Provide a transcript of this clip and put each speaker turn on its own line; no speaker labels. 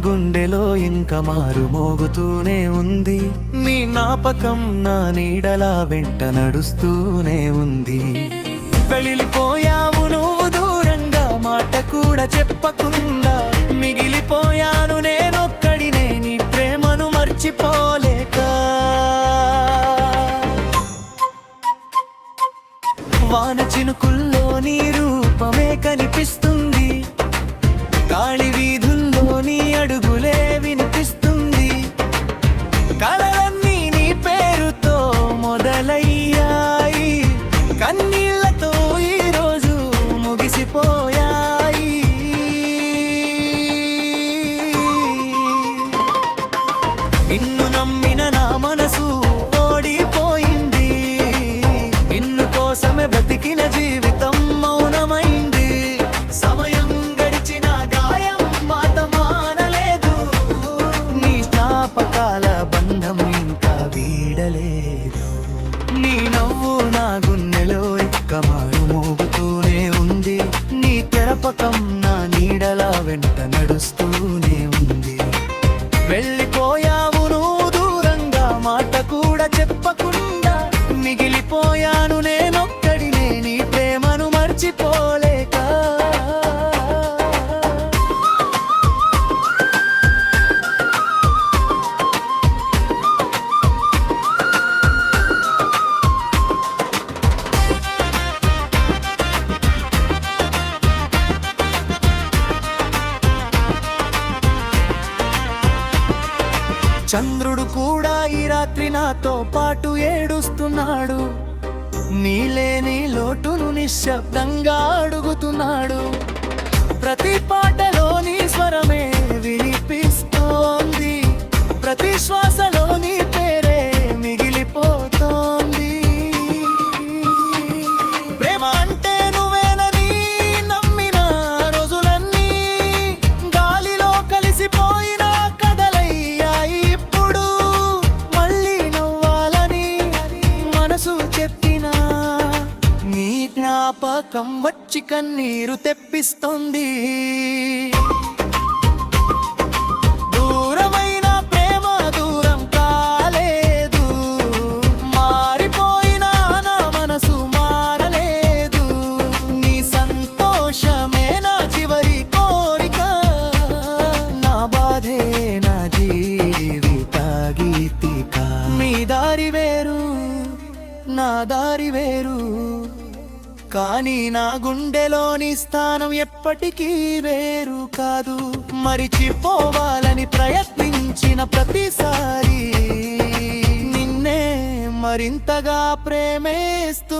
గుండెలో ఇంకా మారు మోగుతూనే ఉంది. నీ జ్ఞాపకం నా నీడలా వెంట నడుస్తూనే ఉంది. వెళ్ళిపోయావు నువ్వు దూరంగా, మాట కూడా చెప్పకుండా. మిగిలిపోయాను నేనొక్కడినే నీ ప్రేమను మర్చిపోలేక. వాన చినుకుల్లో నీ రూపమే కనిపిస్తుంది. గాలి వీధుల్లో నీ అడుగులే వినిపిస్తుంది. కలలన్నీ నీ పేరుతో మొదలయ్యాయి. కన్నీళ్లతో ఈరోజు ముగిసిపోయాయి. నిన్ను నమ్మిన నా మనసు ఓడిపోయింది. నిన్ను కోసమే బ్రతికిన జీవితం మౌనమైంది. సమయం గడిచిన గాయం మాట మానలేదు. నీ జ్ఞాపకాల బంధం ఇంకా వీడలేదు. నీ నవ్వు నా గుండెలో మారు మోగుతూనే ఉంది. నీ తెరపకం నా నీడలా వెంట నడుస్తూనే ఉంది. వెళ్ళిపోయావు నువ్వు దూరంగా, మాట కూడా చెప్పకుండా. మిగిలిపోయాను నేనొక్కడినే నీ ప్రేమను మర్చిపోలేక. చంద్రుడు కూడా ఈ రాత్రి నాతో పాటు ఏడుస్తున్నాడు. నీలేని లోటును నిశ్శబ్దంగా అడుగుతున్నాడు. ప్రతి పాటలో నీ స్వరమే వినిపిస్తోంది. ప్రతి శ్వాసలో నీ పేరే మిగిలిపోతోంది. ప్రేమ అంటే నువ్వేనని నమ్మిన రోజులన్నీ గాలిలో కలిసిపోయిన కథలయ్యాయి. ఇప్పుడు మళ్ళీ నవ్వాలని మనసు చెప్పినా నీ జ్ఞాపకం వచ్చి కన్నీరు తెప్పిస్తుంది. దూరమైన ప్రేమ దూరం కాలేదు. మారిపోయిన నా మనసు మారలేదు. నీ సంతోషమే నా చివరి కోరిక. నా బాధే నా జీవిత గీతిక. మీ దారి వేరు నా దారి వేరు, కానీ నా గుండెలోని స్థానం ఎప్పటికీ వేరు కాదు. మరిచిపోవాలని ప్రయత్నించిన ప్రతిసారి నిన్నే మరింతగా ప్రేమిస్తున్నాను.